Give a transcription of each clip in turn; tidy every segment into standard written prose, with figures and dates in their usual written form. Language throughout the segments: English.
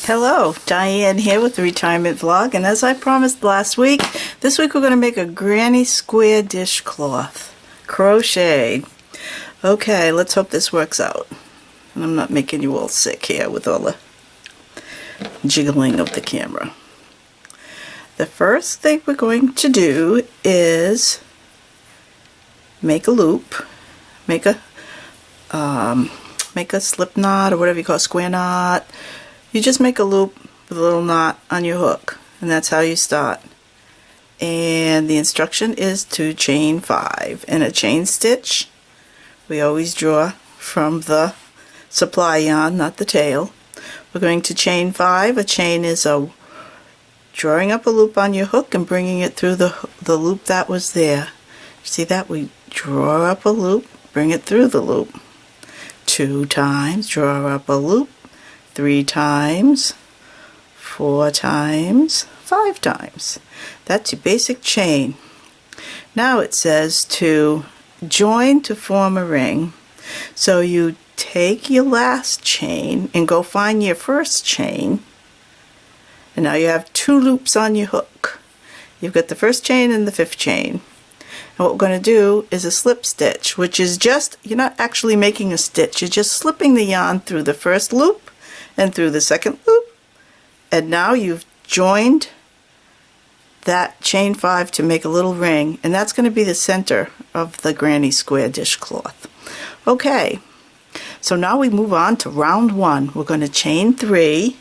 Hello, Diane here with the Retirement Vlog, and as I promised last week, this week we're going to make a granny square dishcloth, crocheted. Okay, let's hope this works out. And I'm not making you all sick here with all the jiggling of the camera. The first thing we're going to do is make a loop, make a slip knot or whatever you call a square knot. You just make a loop with a little knot on your hook, and that's how you start. And the instruction is to chain 5. In a chain stitch, we always draw from the supply yarn, not the tail. We're going to chain 5. A chain is drawing up a loop on your hook and bringing it through the loop that was there. See that? We draw up a loop, bring it through the loop. 2 times, draw up a loop. 3 times, 4 times, 5 times. That's your basic chain. Now it says to join to form a ring. So you take your last chain and go find your first chain. And now you have 2 loops on your hook. You've got the first chain and the 5th chain. And what we're going to do is a slip stitch, which is just, you're not actually making a stitch, you're just slipping the yarn through the first loop and through the second loop, and now you've joined that chain 5 to make a little ring, and that's going to be the center of the granny square dishcloth. Okay, so now we move on to round 1. We're going to chain 3,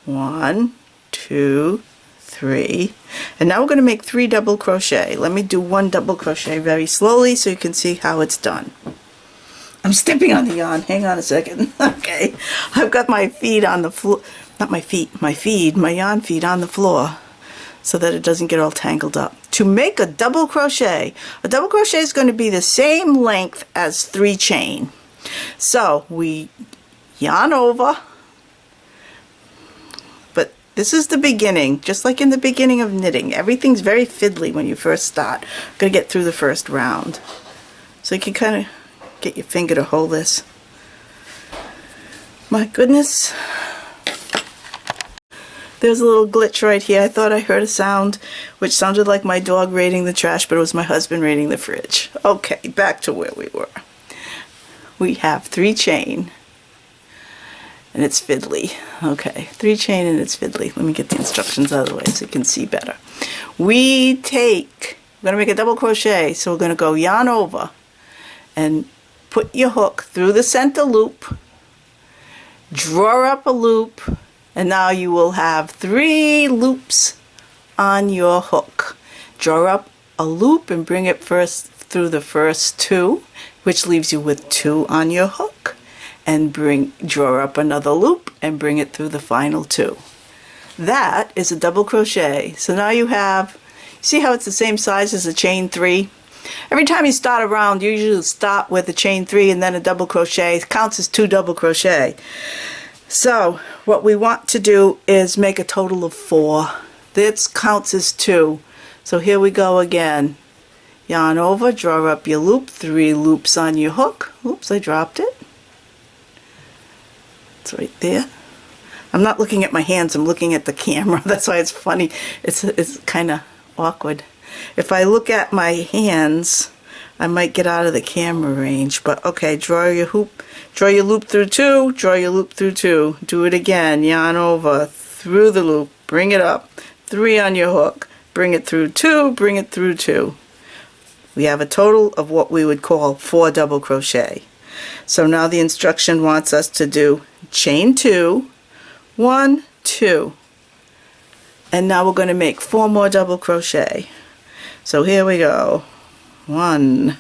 1, 2, 3, and now we're going to make 3 double crochet. Let me do 1 double crochet very slowly so you can see how it's done. I'm stepping on the yarn. Hang on a second. Okay. I've got my feet on the floor. Not my feet. My yarn feet on the floor so that it doesn't get all tangled up. To make a double crochet is going to be the same length as 3 chain. So we yarn over. But this is the beginning. Just like in the beginning of knitting. Everything's very fiddly when you first start. I'm going to get through the first round. So you can kind of get your finger to hold this. My goodness. There's a little glitch right here. I thought I heard a sound which sounded like my dog raiding the trash, but it was my husband raiding the fridge. Okay, back to where we were. We have 3 chain and it's fiddly. Okay, 3 chain and it's fiddly. Let me get the instructions out of the way so you can see better. We're going to make a double crochet, so we're going to go yarn over and put your hook through the center loop, draw up a loop, and now you will have 3 loops on your hook. Draw up a loop and bring it first through the first 2, which leaves you with 2 on your hook, and draw up another loop and bring it through the final 2. That is a double crochet. So now you see how it's the same size as a chain 3? Every time you start a round, you usually start with a chain 3 and then a double crochet. It counts as 2 double crochet. So what we want to do is make a total of 4. This counts as 2. So here we go again. Yarn over, draw up your loop, 3 loops on your hook. Oops, I dropped it. It's right there. I'm not looking at my hands, I'm looking at the camera. That's why it's funny. It's kind of awkward. If I look at my hands, I might get out of the camera range. But okay, draw your loop through 2, draw your loop through 2. Do it again, yarn over, through the loop, bring it up, 3 on your hook, bring it through 2, bring it through 2. We have a total of what we would call 4 double crochet. So now the instruction wants us to do chain 2, 1, 2. And now we're going to make 4 more double crochet. So here we go. 1.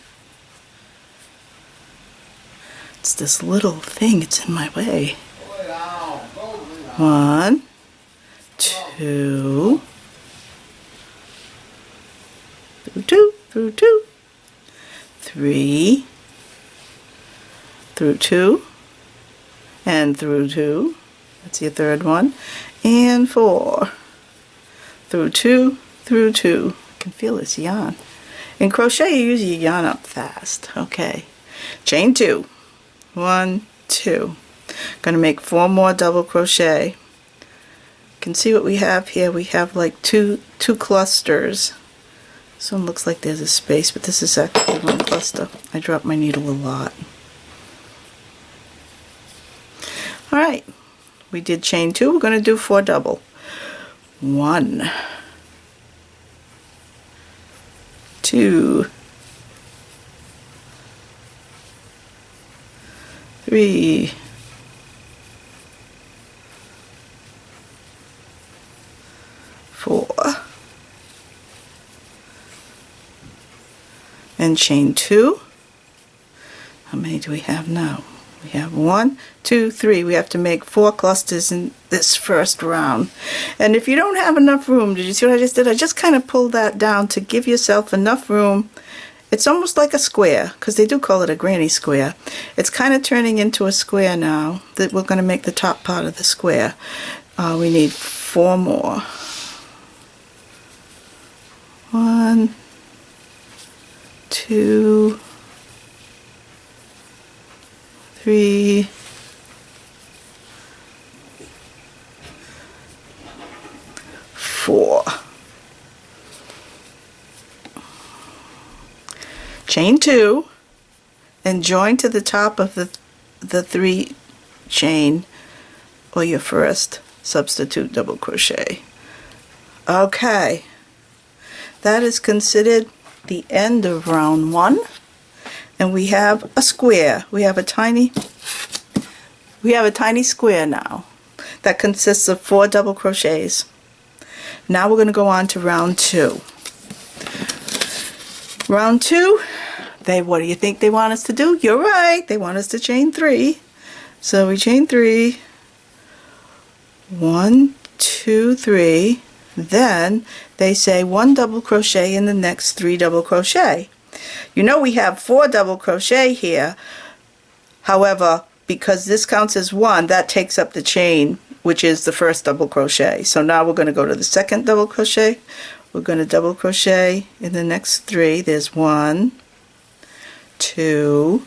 It's this little thing, it's in my way. 1, 2, through 2, 3, through 2, and through 2. That's your 3rd one. And 4, through 2, through 2. Can feel this yarn. In crochet you use your yarn up fast. Okay, chain 2, 1, 2. Gonna make 4 more double crochet. can see what we have here. We have like two clusters. This one looks like there's a space, but this is actually one cluster. I dropped my needle a lot. Alright, we did chain 2. We're going to do 4 double. 1, 2, 3, 4, and chain 2. How many do we have now? We have 1, 2, 3. We have to make 4 clusters in this first round. And if you don't have enough room, did you see what I just did? I just kind of pulled that down to give yourself enough room. It's almost like a square, because they do call it a granny square. It's kind of turning into a square now that we're going to make the top part of the square. We need 4 more. 1, 2, 3, 4. Chain 2 and join to the top of the 3 chain, or your first substitute double crochet. Okay, that is considered the end of round 1, and we have a square. We have a tiny square now that consists of 4 double crochets. Now we're going to go on to round 2. Round 2, what do you think they want us to do? You're right, they want us to chain 3. So we chain 3, 1, 2, 3. Then they say 1 double crochet in the next 3 double crochet. You know we have 4 double crochet here. However, because this counts as 1, that takes up the chain, which is the first double crochet. So now we're going to go to the second double crochet. We're going to double crochet in the next 3. There's 1, 2,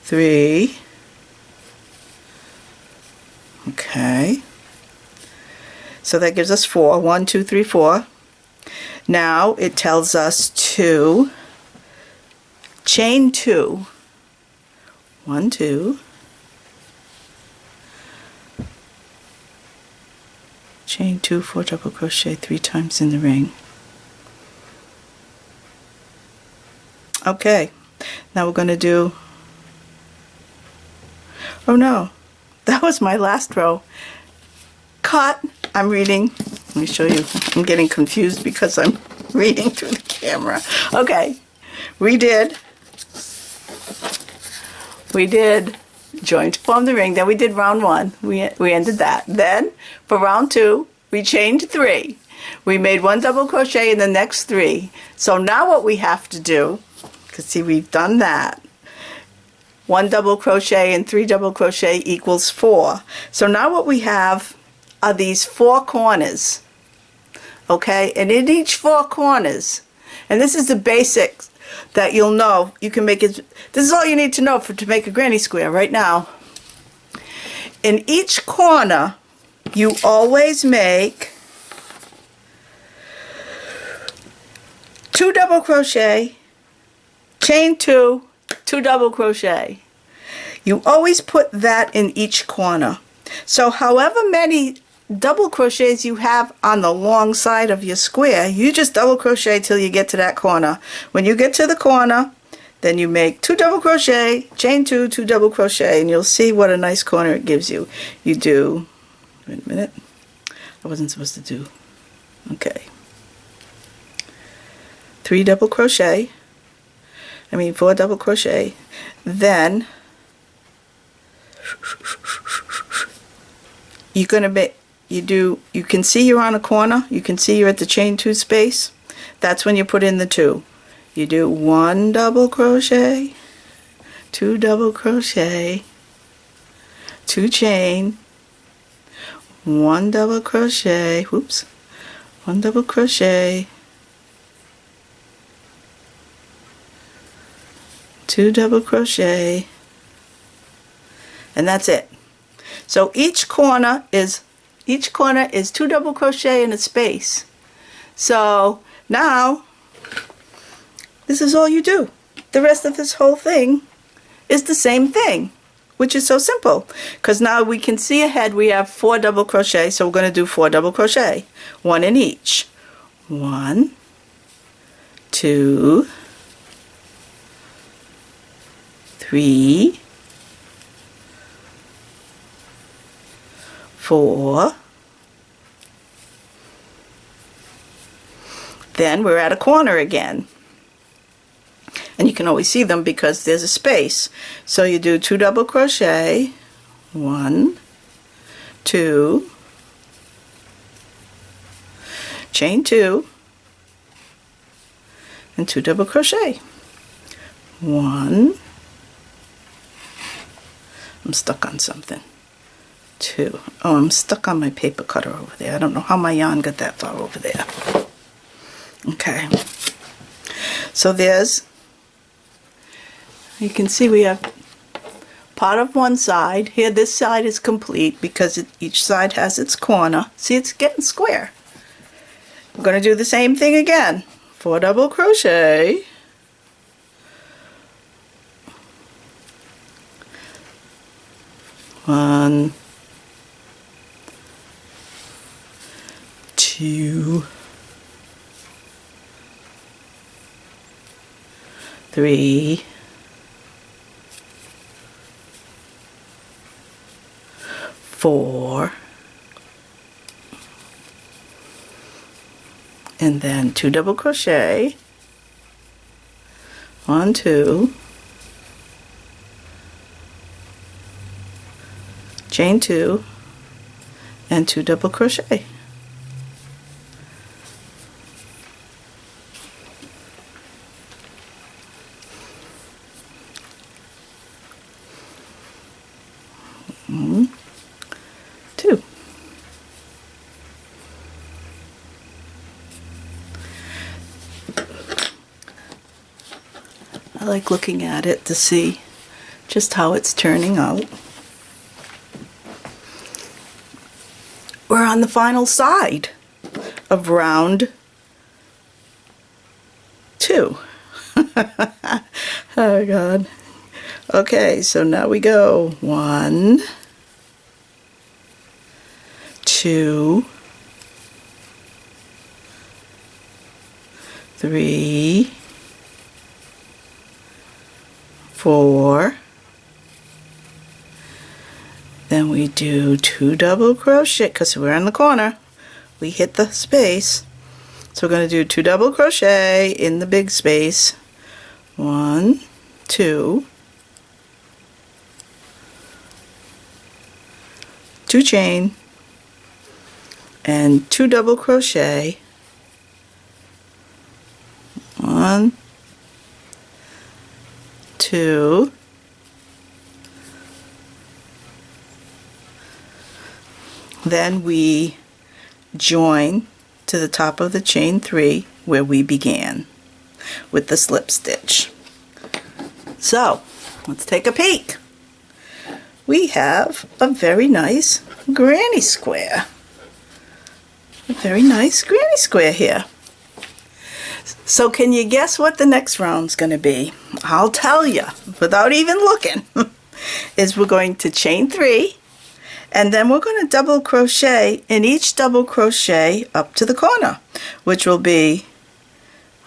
3. Okay. So that gives us 4. 1, 2, 3, 4. Now it tells us to chain 2. 1, 2. Chain 2, 4 double crochet 3 times in the ring. Okay, now we're going to do, oh no, that was my last row. Cut. I'm reading. Let me show you. I'm getting confused because I'm reading through the camera. Okay, we did join to form the ring. Then we did round 1. We ended that. Then for round 2, we chained 3. We made 1 double crochet in the next 3. So now what we have to do, because see, we've done that. 1 double crochet and 3 double crochet equals 4. So now what we have are these 4 corners. Okay, and in each 4 corners, and this is the basics that you'll know, you can make it, this is all you need to know to make a granny square right now. In each corner, you always make 2 double crochet, chain 2, 2 double crochet. You always put that in each corner. So however many double crochets you have on the long side of your square, you just double crochet till you get to that corner. When you get to the corner, then you make 2 double crochet, chain 2, 2 double crochet, and you'll see what a nice corner it gives you. You do, wait a minute, I wasn't supposed to do, okay, 4 double crochet, then you're going to make, you can see you're on a corner, you can see you're at the chain 2 space. That's when you put in the 2. You do 1 double crochet, 2 double crochet, 2 chain, 1 double crochet, whoops, 1 double crochet, 2 double crochet, and that's it. So each corner is 2 double crochet in a space. So now this is all you do. The rest of this whole thing is the same thing, which is so simple, because now we can see ahead we have 4 double crochet, so we're going to do 4 double crochet, 1 in each. 1, 2, 3, 4. Then we're at a corner again. And you can always see them because there's a space. So you do 2 double crochet, 1, 2, chain 2, and 2 double crochet. 1, I'm stuck on something. 2, oh, I'm stuck on my paper cutter over there. I don't know how my yarn got that far over there. Okay, so there's, you can see we have part of one side. Here this side is complete because each side has its corner. See, it's getting square. We're going to do the same thing again. 4 double crochet. 1, 2, 3, 4, and then 2 double crochet, 1, 2, chain 2, and 2 double crochet. Two. I like looking at it to see just how it's turning out. We're on the final side of round 2. Oh God. Okay, so now we go 1, 2, 3, 4, then we do 2 double crochet because we're in the corner. We hit the space. So we're going to do 2 double crochet in the big space. 1, 2, 2 chain, and 2 double crochet. 1, 2, then we join to the top of the chain 3 where we began with the slip stitch. So let's take a peek. We have a very nice granny square. A very nice granny square here. So can you guess what the next round's going to be? I'll tell you without even looking. Is we're going to chain 3, and then we're going to double crochet in each double crochet up to the corner, which will be,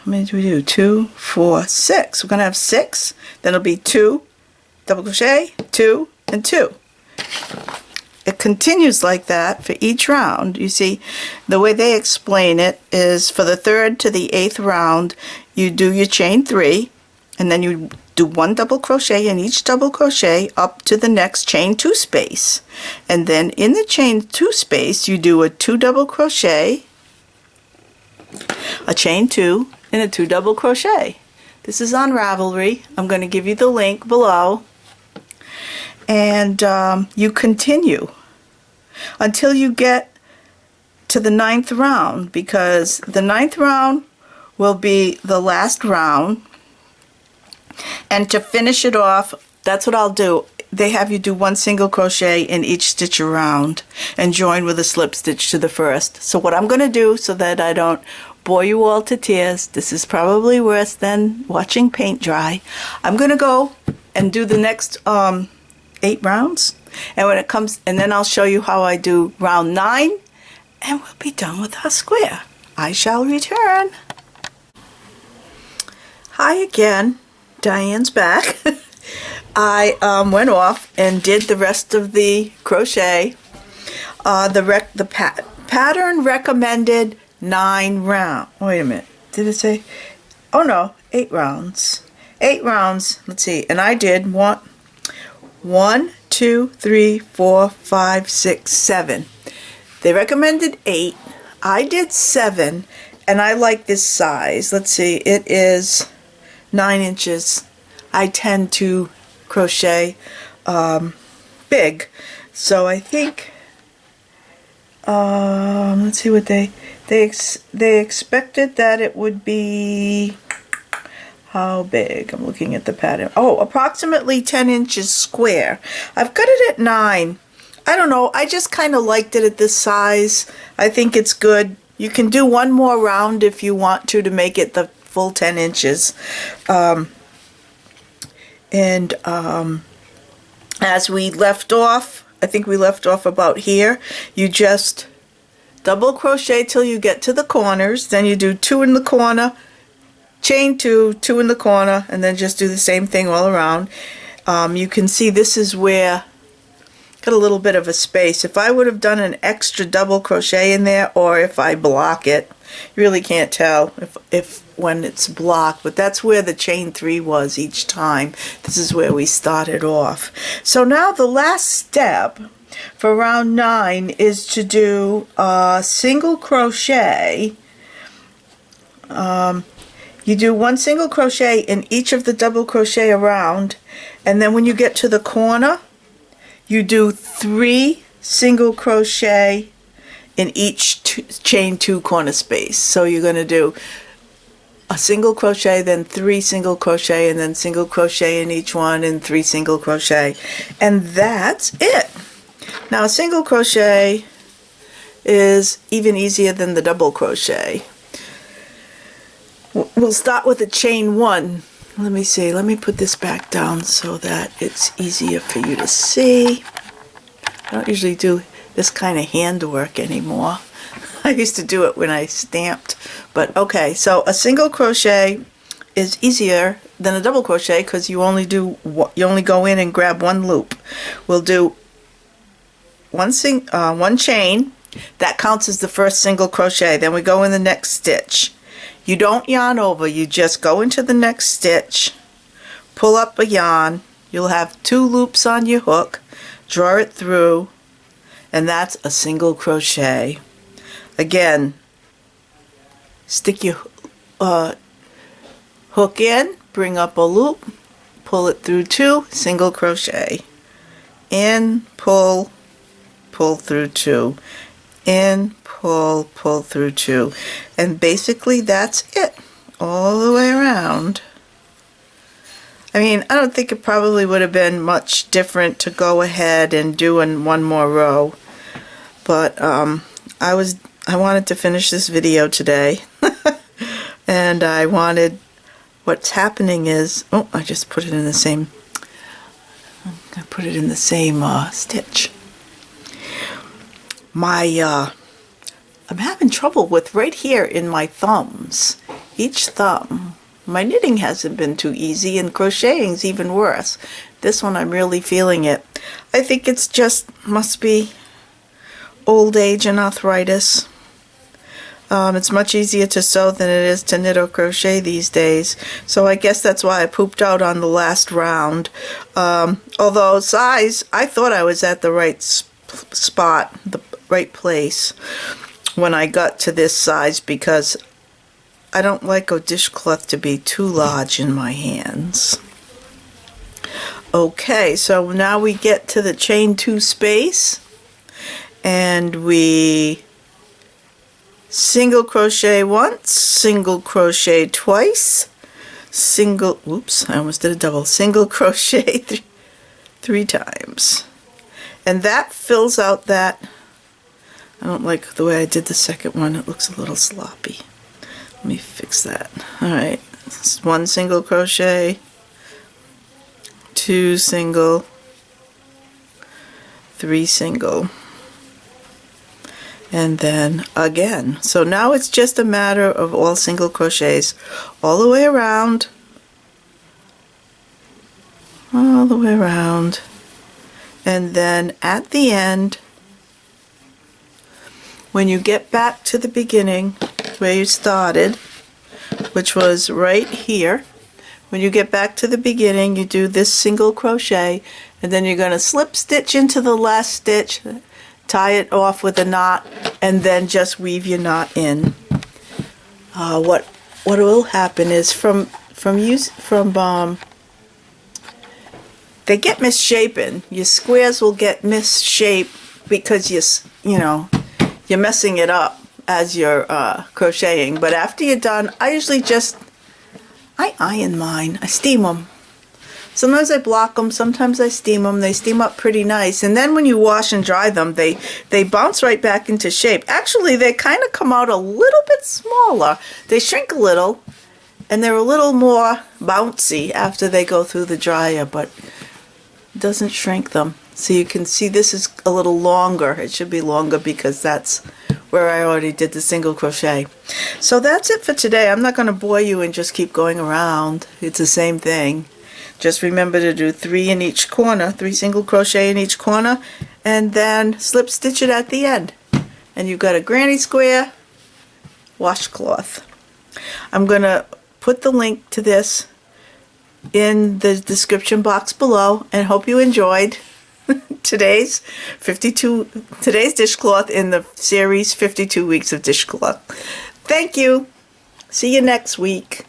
how many do we do? 2, 4, 6. We're going to have 6. Then it'll be 2 double crochet, 2, and 2. It continues like that for each round. You see, the way they explain it is for the 3rd to the 8th round, you do your chain 3, and then you do 1 double crochet in each double crochet up to the next chain 2 space. And then in the chain 2 space, you do a 2 double crochet, a chain 2, and a 2 double crochet. This is on Ravelry. I'm going to give you the link below. And you continue until you get to the 9th round, because the 9th round will be the last round. And to finish it off, that's what I'll do. they have you do 1 single crochet in each stitch around and join with a slip stitch to the first. So what I'm going to do, so that I don't bore you all to tears, this is probably worse than watching paint dry, I'm going to go and do the next 8 rounds, and when it comes, and then I'll show you how I do round 9, and we'll be done with our square. I shall return. Hi again, Diane's back. I went off and did the rest of the crochet. The pattern recommended 9 rounds. Wait a minute, did it say? Oh no, 8 rounds. 8 rounds. Let's see, and I did 1, 2, 3, 4, 5, 6, 7. They recommended 8. I did 7, and I like this size. Let's see, it is 9 inches. I tend to crochet big, so I think let's see what they expected that it would be. How big? I'm looking at the pattern. Oh, approximately 10 inches square. I've got it at 9. I don't know, I just kind of liked it at this size. I think it's good. You can do one more round if you want to make it the full 10 inches. As we left off, I think we left off about here, you just double crochet till you get to the corners, then you do 2 in the corner, chain 2, 2 in the corner, and then just do the same thing all around. You can see this is where, got a little bit of a space. If I would have done an extra double crochet in there, or if I block it, you really can't tell if when it's blocked, but that's where the chain 3 was each time. This is where we started off. So now the last step for round 9 is to do a single crochet. You do 1 single crochet in each of the double crochet around, and then when you get to the corner, you do 3 single crochet in each chain 2 corner space. So you're going to do a single crochet, then 3 single crochet, and then single crochet in each one, and 3 single crochet, and that's it. Now a single crochet is even easier than the double crochet. We'll start with a chain 1. Let me see, let me put this back down so that it's easier for you to see. I don't usually do this kind of handwork anymore. I used to do it when I stamped, but okay, so a single crochet is easier than a double crochet because you only go in and grab 1 loop. We'll do one chain, that counts as the first single crochet, then we go in the next stitch. You don't yarn over, you just go into the next stitch, pull up a yarn, you'll have 2 loops on your hook, draw it through, and that's a single crochet. Again, stick your hook in, bring up a loop, pull it through 2, single crochet, in, pull, pull through 2, in, pull, pull through 2, and basically that's it all the way around. I mean, I don't think it probably would have been much different to go ahead and do one more row, but I wanted to finish this video today and I wanted, what's happening is, oh, I just put it in the same, I'm gonna put it in the same stitch. I'm having trouble with right here in my thumbs, each thumb. My knitting hasn't been too easy, and crocheting's even worse. This one I'm really feeling it. I think it's just, must be old age and arthritis. It's much easier to sew than it is to knit or crochet these days. So I guess that's why I pooped out on the last round. Although size, I thought I was at the right spot, the right place when I got to this size, because I don't like a dishcloth to be too large in my hands. Okay, so now we get to the chain 2 space, and we single crochet once, single crochet twice, single, oops, I almost did a double, single crochet 3 times. And that fills out that. I don't like the way I did the second one. It looks a little sloppy. Let me fix that. Alright, 1 single crochet, 2 single, 3 single, and then again. So now it's just a matter of all single crochets all the way around, all the way around, and then at the end, when you get back to the beginning where you started, which was right here, when you get back to the beginning, you do this single crochet, and then you're going to slip stitch into the last stitch, tie it off with a knot, and then just weave your knot in. What will happen is they get misshapen. Your squares will get misshaped because you're messing it up as you're crocheting. But after you're done, I usually I iron mine. I steam them. Sometimes I block them, sometimes I steam them. They steam up pretty nice. And then when you wash and dry them, they bounce right back into shape. Actually, they kind of come out a little bit smaller. They shrink a little, and they're a little more bouncy after they go through the dryer, but it doesn't shrink them. So you can see this is a little longer. It should be longer because that's where I already did the single crochet. So that's it for today. I'm not going to bore you and just keep going around. It's the same thing. Just remember to do 3 in each corner, 3 single crochet in each corner, and then slip stitch it at the end. And you've got a granny square washcloth. I'm going to put the link to this in the description box below, and hope you enjoyed today's dishcloth in the series 52 weeks of dishcloth. Thank you. See you next week.